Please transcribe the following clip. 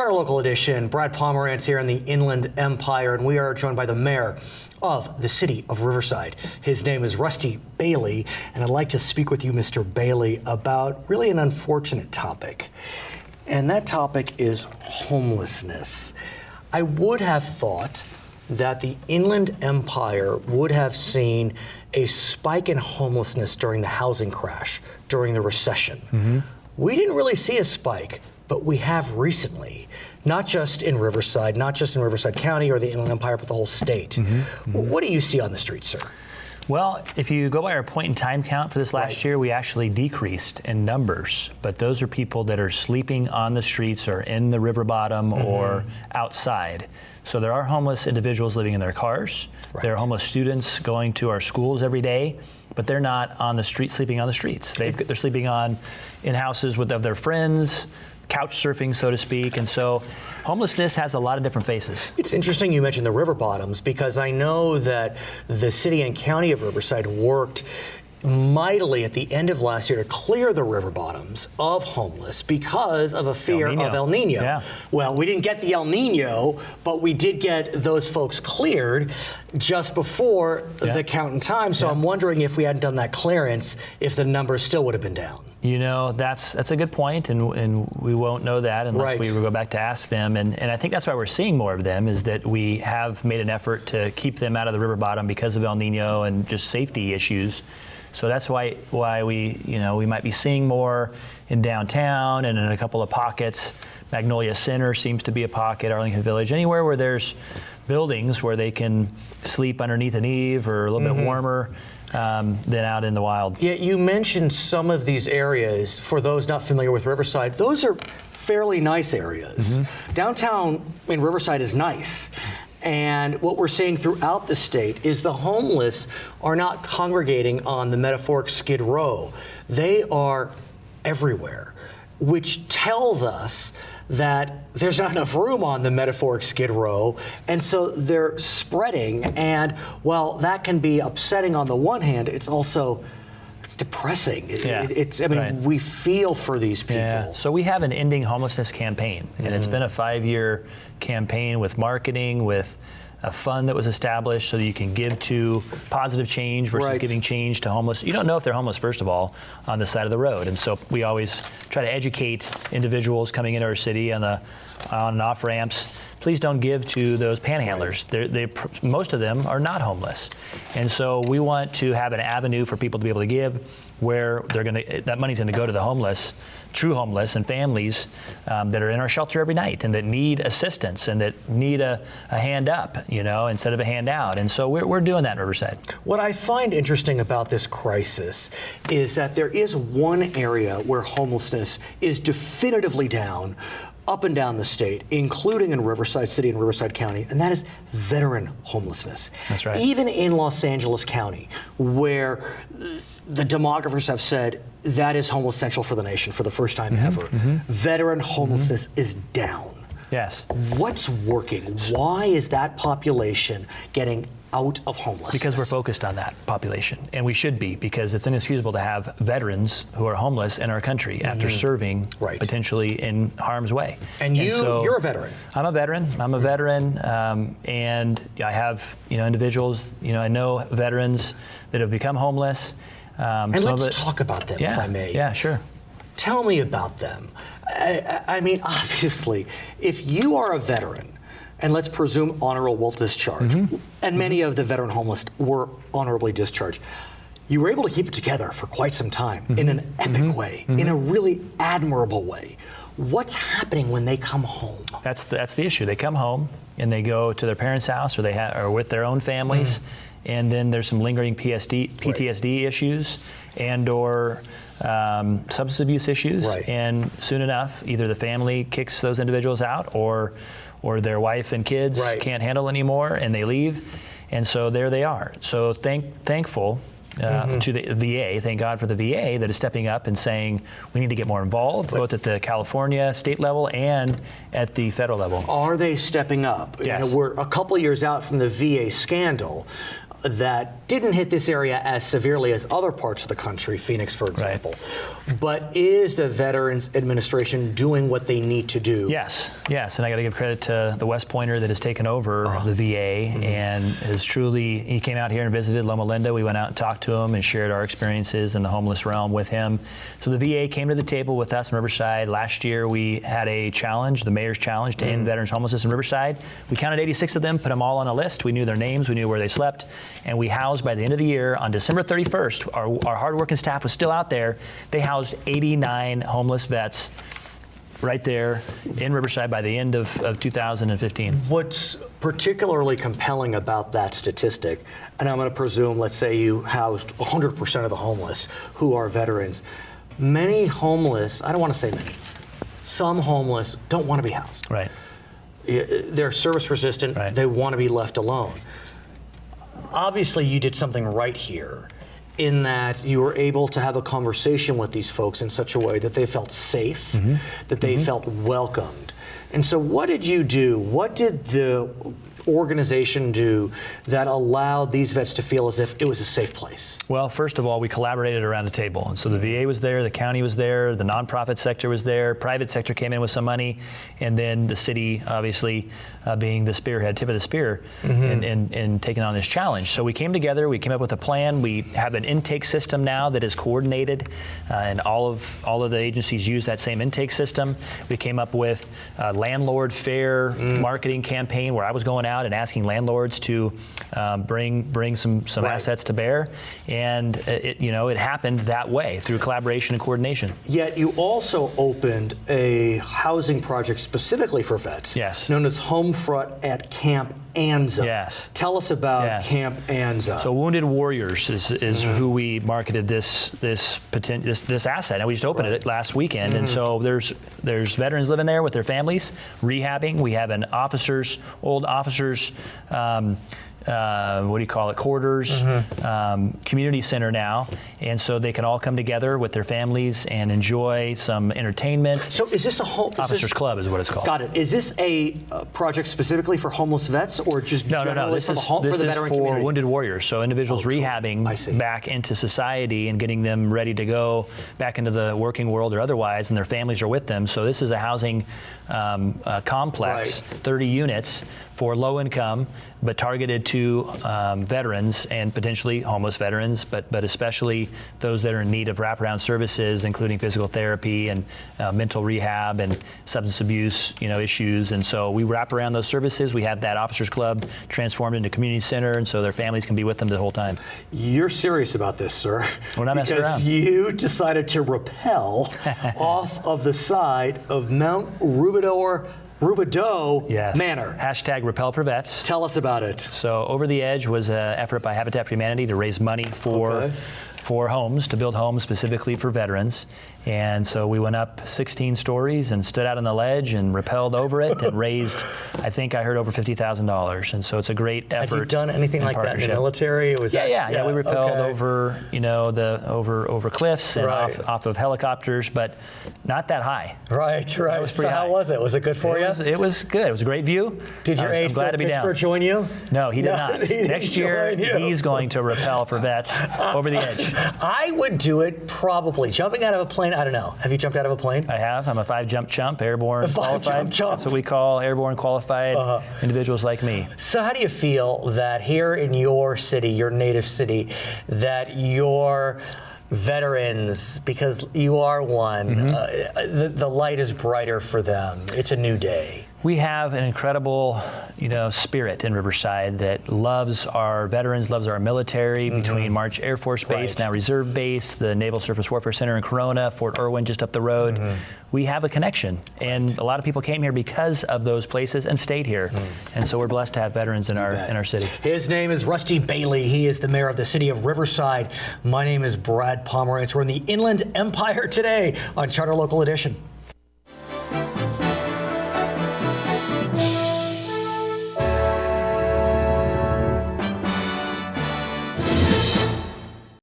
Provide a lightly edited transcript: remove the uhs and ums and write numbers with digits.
Charter Local Edition. Brad Pomerance here in the Inland Empire, and we are joined by the mayor of the city of Riverside. His name is Rusty Bailey, and I'd like to speak with you, Mr. Bailey, about really an unfortunate topic. And that topic is homelessness. I would have thought that the Inland Empire would have seen a spike in homelessness during the housing crash, during the recession. We didn't really see a spike, but we have recently, not just in Riverside, not just in Riverside County or the Inland Empire, but the whole state. What do you see on the streets, sir? Well, if you go by our point in time count for this last year, we actually decreased in numbers, but those are people that are sleeping on the streets or in the river bottom or outside. So there are homeless individuals living in their cars. There are homeless students going to our schools every day, but they're not on the street, sleeping on the streets. They're sleeping in houses of their friends, couch surfing, so to speak. And so homelessness has a lot of different faces. It's interesting you mentioned the river bottoms, because I know that the city and county of Riverside worked mightily at the end of last year to clear the river bottoms of homeless because of a fear of El Nino. Yeah. Well, we didn't get the El Nino, but we did get those folks cleared just before the count in time. So I'm wondering, if we hadn't done that clearance, if the numbers still would have been down. You know, that's a good point, and we won't know that unless we go back to ask them. And I think that's why we're seeing more of them, is that we have made an effort to keep them out of the river bottom because of El Nino and just safety issues. So that's why we might be seeing more in downtown and in a couple of pockets. Magnolia Center seems to be a pocket, Arlington Village, anywhere where there's buildings where they can sleep underneath an eave or a little bit warmer than out in the wild. Yeah, you mentioned some of these areas. For those not familiar with Riverside, those are fairly nice areas. Downtown in Riverside is nice. And what we're seeing throughout the state is the homeless are not congregating on the metaphoric Skid Row. They are everywhere, which tells us that there's not enough room on the metaphoric Skid Row, and so they're spreading. And while that can be upsetting on the one hand, it's also depressing. We feel for these people. Yeah. So we have an Ending Homelessness campaign, and it's been a 5-year campaign with marketing, with a fund that was established so that you can give to positive change versus giving change to homeless. You don't know if they're homeless, first of all, on the side of the road. And so we always try to educate individuals coming into our city on and off ramps. Please don't give to those panhandlers. Most of them are not homeless. And so we want to have an avenue for people to be able to give where that money's gonna go to the homeless, true homeless, and families that are in our shelter every night and that need assistance and that need a hand up, instead of a hand out. And so we're doing that in Riverside. What I find interesting about this crisis is that there is one area where homelessness is definitively down, up and down the state, including in Riverside City and Riverside County, and that is veteran homelessness. That's right. Even in Los Angeles County, where the demographers have said that is homeless central for the nation for the first time ever, veteran homelessness is down. Yes. What's working? Why is that population getting out of homelessness? Because we're focused on that population, and we should be, because it's inexcusable to have veterans who are homeless in our country after serving potentially in harm's way. And you're a veteran. I'm a veteran, and I have individuals, I know veterans that have become homeless. And let's talk about them, if I may. Yeah, sure. Tell me about them. I mean, obviously, if you are a veteran, and let's presume honorable discharge, and many of the veteran homeless were honorably discharged, you were able to keep it together for quite some time in an epic way, in a really admirable way. What's happening when they come home? That's the issue. They come home and they go to their parents' house, or or with their own families, and then there's some lingering PTSD issues and/or substance abuse issues, and soon enough, either the family kicks those individuals out, or their wife and kids can't handle anymore, and they leave, and so there they are. So thankful to the VA, thank God for the VA that is stepping up and saying we need to get more involved, both at the California state level and at the federal level. Are they stepping up? Yes. We're a couple years out from the VA scandal. that didn't hit this area as severely as other parts of the country, Phoenix, for example. But is the Veterans Administration doing what they need to do? Yes, and I got to give credit to the West Pointer that has taken over the VA and has truly, he came out here and visited Loma Linda. We went out and talked to him and shared our experiences in the homeless realm with him. So the VA came to the table with us in Riverside. Last year we had a challenge, the mayor's challenge to end veterans homelessness in Riverside. We counted 86 of them, put them all on a list. We knew their names, we knew where they slept, and we housed by the end of the year, on December 31st, our hardworking staff was still out there. They housed 89 homeless vets right there in Riverside by the end of 2015. What's particularly compelling about that statistic, and I'm going to presume, let's say you housed 100% of the homeless who are veterans. Many homeless, I don't want to say many, some homeless don't want to be housed. Right. They're service resistant, Right. They want to be left alone. Obviously, you did something right here in that you were able to have a conversation with these folks in such a way that they felt safe, that they felt welcomed. And so what did you do? What did the organization do that allowed these vets to feel as if it was a safe place? Well, first of all, we collaborated around a table. And so the VA was there, the county was there, the nonprofit sector was there, private sector came in with some money, and then the city, obviously, being the spearhead, tip of the spear, in taking on this challenge. So we came together, we came up with a plan. We have an intake system now that is coordinated, and all of the agencies use that same intake system. We came up with a landlord fair marketing campaign where I was going out and asking landlords to bring some assets to bear, and it happened that way through collaboration and coordination. Yet you also opened a housing project specifically for vets, Yes. known as Homefront at Camp Anza. Yes. Tell us about Camp Anza. So Wounded Warriors is who we marketed this asset, and we just opened it last weekend. And so there's veterans living there with their families, rehabbing. We have an old officers. What do you call it? Quarters, community center now, and so they can all come together with their families and enjoy some entertainment. So is this a officers club is what it's called? Got it. Is this a project specifically for homeless vets, or just No. generally This is for the veteran for community? Wounded Warriors. So individuals rehabbing back into society and getting them ready to go back into the working world or otherwise, and their families are with them. So this is a housing complex, 30 units for low income, but targeted to veterans and potentially homeless veterans, but especially those that are in need of wraparound services, including physical therapy and mental rehab and substance abuse, issues. And so we wrap around those services. We have that officers club transformed into community center, and so their families can be with them the whole time. You're serious about this, sir. We're not messing around. Because you decided to rappel off of the side of Mount Rubidoux Manor. Hashtag Repel for Vets. Tell us about it. So Over the Edge was an effort by Habitat for Humanity to raise money for homes, to build homes specifically for veterans. And so we went up 16 stories and stood out on the ledge and rappelled over it and raised, I think I heard, over $50,000. And so it's a great effort. Have you done anything like that in the military? Or was yeah. We rappelled over, over cliffs and off of helicopters, but not that high. Right. It was pretty high. How was it? Was it good for you? It was good. It was a great view. Did your aide Phil Pittsburgh join you? No, he did not. Next year, he's going to rappel for vets over the edge. I would do it probably. Jumping out of a plane, I don't know. Have you jumped out of a plane? I have. I'm a 5-jump chump, airborne qualified. That's what we call airborne qualified individuals like me. So how do you feel that here in your city, your native city, that your veterans, because you are one, the light is brighter for them. It's a new day. We have an incredible, spirit in Riverside that loves our veterans, loves our military, between March Air Force Base, now Reserve Base, the Naval Surface Warfare Center in Corona, Fort Irwin just up the road. We have a connection, and a lot of people came here because of those places and stayed here. And so we're blessed to have veterans in our city. His name is Rusty Bailey. He is the mayor of the city of Riverside. My name is Brad Pomerance. We're in the Inland Empire today on Charter Local Edition.